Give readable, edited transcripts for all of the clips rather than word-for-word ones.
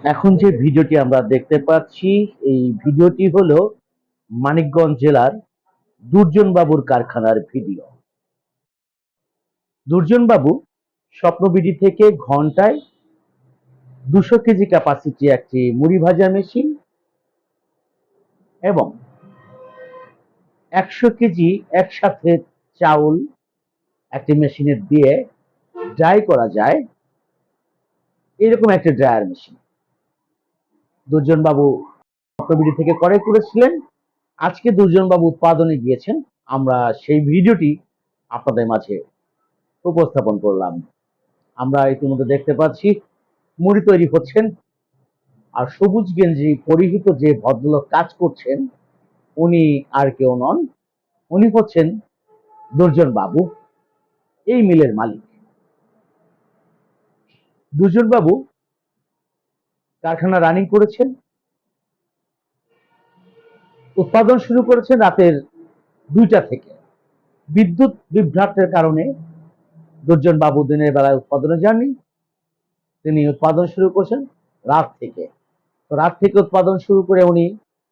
এখন যে ভিডিওটি আমরা দেখতে পাচ্ছি, এই ভিডিওটি হলো মানিকগঞ্জ জেলার দুর্জন বাবুর কারখানার ভিডিও। দুর্জন বাবু স্বপ্নবিডি থেকে ঘন্টায় 200 কেজি ক্যাপাসিটি একটি মুড়ি ভাজা মেশিন এবং 100 কেজি একসাথে চাউল একটি মেশিনে দিয়ে ড্রাই করা যায়, এরকম একটা ড্রায়ার মেশিন দুর্জন বাবু স্বপ্নবিডি থেকে ক্রয় করেছিলেন। আজকে দুর্জন বাবু উৎপাদনে গিয়েছেন, আমরা সেই ভিডিওটি আপনাদের মাঝে উপস্থাপন করলাম। আমরা ইতিমধ্যে দেখতে পাচ্ছি মুড়ি তৈরি হচ্ছেন, আর সবুজ গেঞ্জি পরিহিত যে ভদ্রলোক কাজ করছেন উনি আর কেউ নন, উনি হচ্ছেন দুর্জন বাবু, এই মিলের মালিক। দুর্জন বাবু কারখানা রানিং করেছেন, উৎপাদন শুরু করেছেন রাতের 2টা থেকে। বিদ্যুৎ বিভ্রাটের কারণে দুর্জন বাবু দিনের বেলায় উৎপাদনে যাননি, তিনি উৎপাদন শুরু করেছেন রাত থেকে। তো রাত থেকে উৎপাদন শুরু করে উনি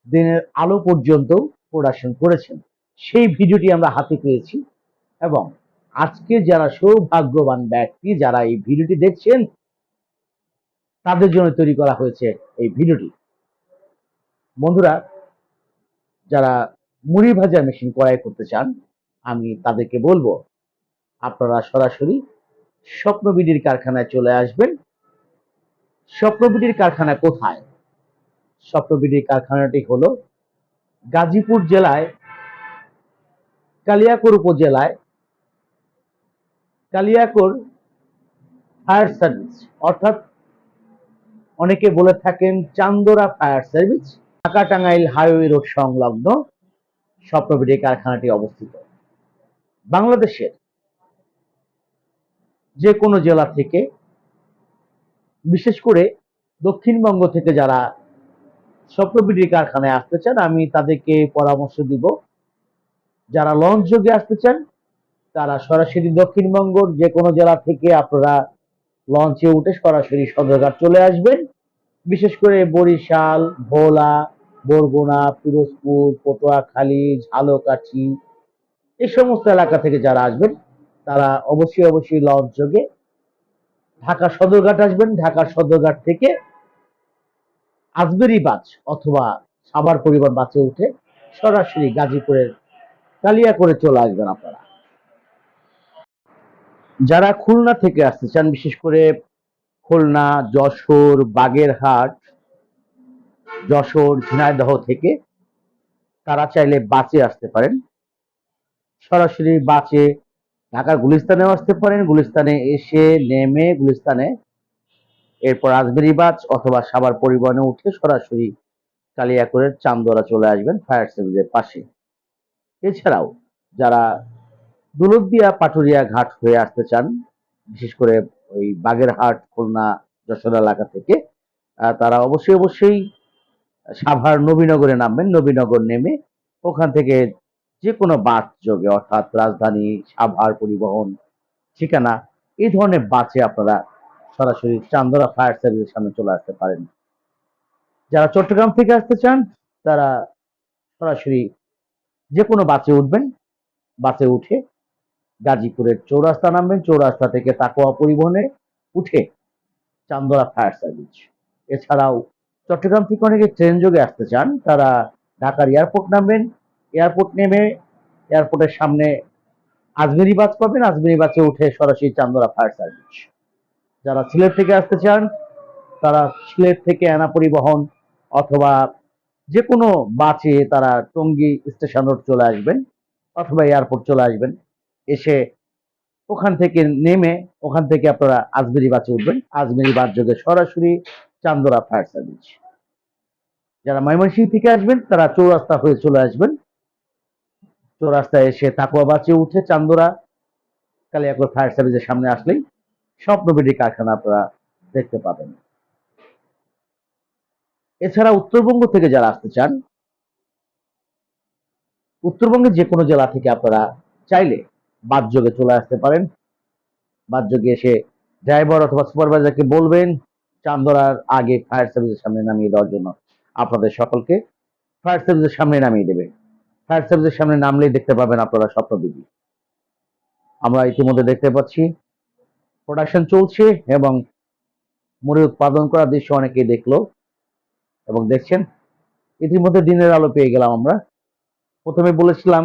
দিনের আলো পর্যন্ত প্রোডাকশন করেছেন, সেই ভিডিওটি আমরা হাতে পেয়েছি। এবং আজকে যারা সৌভাগ্যবান ব্যক্তি যারা এই ভিডিওটি দেখছেন তাদের জন্য তৈরি করা হয়েছে এই ভিডিওটি। বন্ধুরা, যারা মুড়ি ভাজা মেশিন ক্রয় করতে চান আমি তাদেরকে বলবো আপনারা সরাসরি স্বপ্নবিডির কারখানায় চলে আসবেন। স্বপ্নবিডির কারখানা কোথায়? স্বপ্নবিডির কারখানাটি হলো গাজীপুর জেলায় কালিয়াকৈর উপজেলায় কালিয়াকৈর ফায়ার সার্ভিস, অর্থাৎ অনেকে বলে থাকেন Chandora fire service, Dhaka Tangail highway road সংলগ্ন স্বপ্নবিডি কারখানাটি অবস্থিত। বাংলাদেশের যে কোনো জেলা থেকে, বিশেষ করে দক্ষিণবঙ্গ থেকে যারা স্বপ্নবিডি কারখানায় আসতে চান আমি তাদেরকে পরামর্শ দিব, যারা লঞ্চ যোগে আসতে চান তারা সরাসরি দক্ষিণবঙ্গের যে কোনো জেলা থেকে আপনারা লঞ্চে উঠে সরাসরি সদরঘাট চলে আসবেন। বিশেষ করে বরিশাল, ভোলা, বরগুনা, পিরোজপুর, পটুয়াখালী, ঝালকাঠি এই সমস্ত এলাকা থেকে যারা আসবেন তারা অবশ্যই লঞ্চ যোগে ঢাকা সদরঘাট আসবেন। ঢাকা সদরঘাট থেকে আজমেরি বাস অথবা সাভার পরিবহন বাসে উঠে সরাসরি গাজীপুরের কালিয়াকৈরে চলে আসবেন আপনারা। যারা খুলনা থেকে আসতে চান, বিশেষ করে খুলনা, যশোর, বাগেরহাট, যশোর, ঝিনাইদহ থেকে তারা চাইলে বাসে আসতে পারেন। সরাসরি বাসে ঢাকার গুলিস্তানেও আসতে পারেন, গুলিস্তানে এসে নেমে গুলিস্তানে এরপর আজমেরি বাস অথবা সাভার পরিবহনে উঠে সরাসরি কালিয়াকৈরের চান্দোরা চলে আসবেন ফায়ার সার্ভিসের পাশে। এছাড়াও যারা দৌলতদিয়া পাটুরিয়া ঘাট হয়ে আসতে চান, বিশেষ করে ওই বাগেরহাট, খুলনা, যশোর এলাকা থেকে তারা অবশ্যই সাভার নবীনগরে নামবেন। নবীনগর নেমে ওখান থেকে যে কোনো বাস যোগে, অর্থাৎ রাজধানী, সাভার পরিবহন, ঠিকানা এই ধরনের বাসে আপনারা সরাসরি চান্দোরা ফায়ার সার্ভিসের সামনে চলে আসতে পারেন। যারা চট্টগ্রাম থেকে আসতে চান তারা সরাসরি যে কোনো বাসে উঠবেন, বাসে উঠে গাজীপুরের চৌরাস্তা নামবেন, চৌরাস্তা থেকে তাকোয়া পরিবহনে উঠে চান্দোরা ফায়ার সার্ভিস। এছাড়াও চট্টগ্রাম থেকে অনেকে ট্রেন যোগে আসতে চান তারা ঢাকার এয়ারপোর্ট নামবেন, এয়ারপোর্ট নেমে এয়ারপোর্টের সামনে আজমেরি বাস পাবেন, আজমেরি বাসে উঠে সরাসরি চান্দোরা ফায়ার সার্ভিস। যারা সিলেট থেকে আসতে চান তারা সিলেট থেকে আনা পরিবহন অথবা যে কোনো বাসে তারা টঙ্গী স্টেশন রোড চলে আসবেন অথবা এয়ারপোর্ট চলে আসবেন। এসে ওখান থেকে নেমে ওখান থেকে আপনারা আজমেরি বাসে উঠবেন, আজমেরি বাস যোগে সরাসরি চান্দোরা ফায়ার সার্ভিস। যারা ময়মনসিংহ থেকে আসবেন তারা চৌরাস্তা হয়ে চলে আসবেন, চৌরাস্তায় এসে তাকুয়া বাসে উঠে চান্দোরা কালিয়াকৈর ফায়ার সার্ভিসের সামনে আসলেই স্বপ্নবিডি কারখানা আপনারা দেখতে পাবেন। এছাড়া উত্তরবঙ্গ থেকে যারা আসতে চান, উত্তরবঙ্গের যে কোনো জেলা থেকে আপনারা চাইলে বাস যোগে চলে আসতে পারেন। বাস যোগে এসে ড্রাইভার অথবা সুপারভাইজারকে বলবেন চান্দরার আগে ফায়ার সার্ভিসের সামনে নামিয়ে দেওয়ার জন্য আপনাদের সকলকে ফায়ার সার্ভিসের সামনে নামিয়ে দেবে। ফায়ার সার্ভিসের সামনে নামলেই দেখতে পাবেন আপনারা স্বপ্নবিধি। আমরা ইতিমধ্যে দেখতে পাচ্ছি প্রোডাকশন চলছে এবং মুড়ি উৎপাদন করার দৃশ্য অনেকেই দেখলো এবং দেখছেন। ইতিমধ্যে দিনের আলো পেয়ে গেলাম আমরা। প্রথমে বলেছিলাম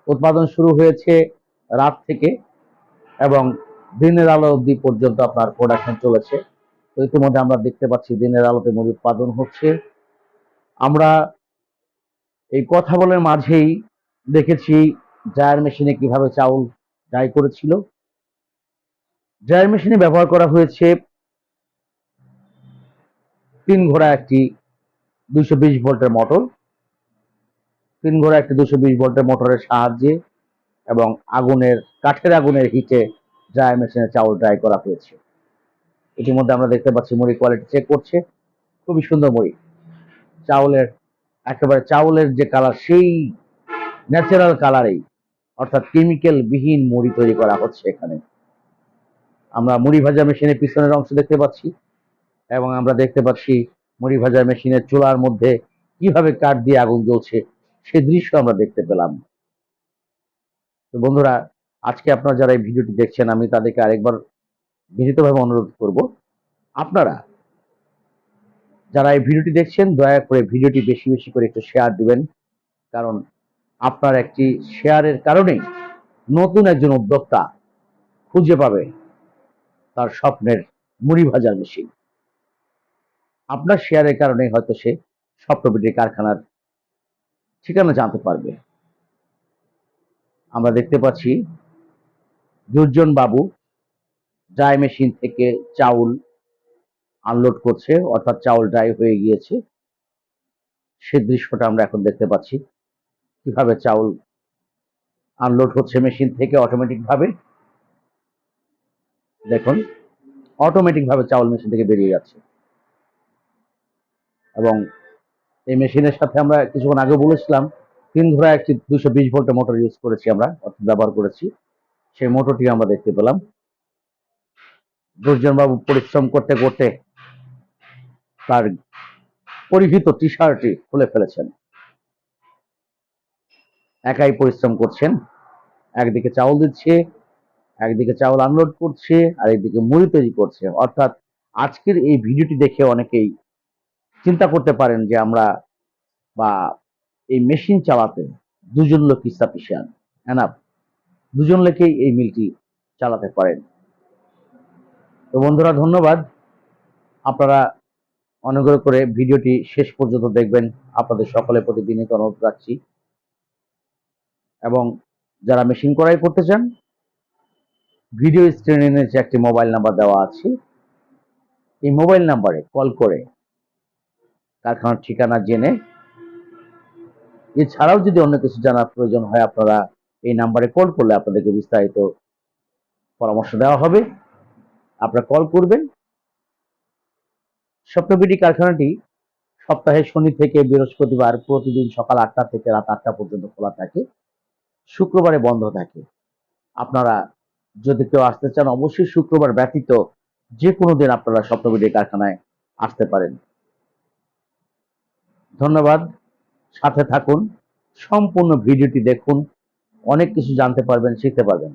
উৎপাদন শুরু হয়েছে রাত থেকে এবং দিনের আলো অবধি পর্যন্ত আপনার প্রোডাকশন চলেছে। তো ইতিমধ্যে আমরা দেখতে পাচ্ছি দিনের আলোতে মুড়ি উৎপাদন হচ্ছে। আমরা এই কথা বলার মাঝেই দেখেছি ড্রায়ার মেশিনে কিভাবে চাউল ড্রাই করেছিল। ড্রায়ার মেশিনে ব্যবহার করা হয়েছে 3 ঘোড়া একটি 220 ভোল্টের মোটর। 3 ঘোড়া একটি 220 ভোল্টের মোটরের সাহায্যে এবং কাঠের আগুনের হিটে ড্রায়ার মেশিনে চাউল ড্রাই করা হয়েছে। ইতিমধ্যে আমরা দেখতে পাচ্ছি মুড়ি কোয়ালিটি চেক করছে। খুবই সুন্দর মুড়ি। চাউলের যে কালার, সেই ন্যাচারাল কালারেই, অর্থাৎ কেমিক্যাল বিহীন মুড়ি তৈরি করা হচ্ছে এখানে। আমরা মুড়ি ভাজা মেশিনের পিছনের অংশ দেখতে পাচ্ছি এবং আমরা দেখতে পাচ্ছি মুড়ি ভাজা মেশিনের চুলার মধ্যে কিভাবে কাঠ দিয়ে আগুন জ্বলছে সে দৃশ্য আমরা দেখতে পেলাম। তো বন্ধুরা, আজকে আপনারা যারা এই ভিডিওটি দেখছেন, আমি তাদেরকে আরেকবার বিনীতভাবে অনুরোধ করব, আপনারা যারা এই ভিডিওটি দেখছেন দয়া করে ভিডিওটি বেশি বেশি করে একটু শেয়ার দিবেন। কারণ আপনার একটি শেয়ারের কারণেই নতুন একজন উদ্যোক্তা খুঁজে পাবে তার স্বপ্নের মুড়ি ভাজার মেশিন। আপনার শেয়ারের কারণে হয়তো সে স্বপ্নবিডি কারখানার ঠিকানা জানতে পারবে। আমরা দেখতে পাচ্ছি দুর্জন বাবু ড্রাই মেশিন থেকে চাউল আনলোড করছে, অর্থাৎ চাউল ড্রাই হয়ে গিয়েছে। সে দৃশ্যটা আমরা এখন দেখতে পাচ্ছি, কিভাবে চাউল আনলোড হচ্ছে মেশিন থেকে অটোমেটিক ভাবে। দেখুন, অটোমেটিক ভাবে চাউল মেশিন থেকে বেরিয়ে যাচ্ছে। এবং এই মেশিনের সাথে আমরা কিছুক্ষণ আগে বলেছিলাম 3 ঘোড়া একটি 220 ভোল্টের মোটর ইউজ করেছি, আমরা অর্থাৎ ব্যবহার করেছি। সেই মোটরটি আমরা দেখতে পেলাম। দুর্জন বাবু পরিশ্রম করতে করতে তার পরিহিত টি শার্টটি খুলে ফেলেছেন। একাই পরিশ্রম করছেন, একদিকে চাউল দিচ্ছে, একদিকে চাউল আনলোড করছে, আর একদিকে মুড়ি তৈরি করছে। অর্থাৎ আজকের এই ভিডিওটি দেখে অনেকেই চিন্তা করতে পারেন যে আমরা বা এই মেশিন চালাতে 2 জন লোক সাফিসিয়েন্ট, এনাফ। 2 জন লোকেই এই মিলটি চালাতে পারেন। তো বন্ধুরা, ধন্যবাদ। আপনারা অনুগ্রহ করে ভিডিওটি শেষ পর্যন্ত দেখবেন, আপনাদের সকলের প্রতি বিনীত অনুরোধ রাখছি। এবং যারা মেশিন ক্রয় করতে চান, ভিডিও স্ক্রিনে নিচে একটি মোবাইল নাম্বার দেওয়া আছে। এই মোবাইল নাম্বারে কল করে কারখানার ঠিকানা জেনে, এছাড়াও যদি অন্য কিছু জানার প্রয়োজন হয়, আপনারা এই নাম্বারে কল করলে আপনাদেরকে বিস্তারিত পরামর্শ দেওয়া হবে। আপনারা কল করবেন। স্বপ্নবিডি কারখানাটি সপ্তাহে শনি থেকে বৃহস্পতিবার প্রতিদিন সকাল 8টা থেকে রাত 8টা পর্যন্ত খোলা থাকে, শুক্রবারে বন্ধ থাকে। আপনারা যদি কেউ আসতে চান, অবশ্যই শুক্রবার ব্যতীত যে কোনো দিন আপনারা স্বপ্নবিডি কারখানায় আসতে পারেন। ধন্যবাদ। সাথে থাকুন, সম্পূর্ণ ভিডিওটি দেখুন, অনেক কিছু জানতে পারবেন, শিখতে পারবেন।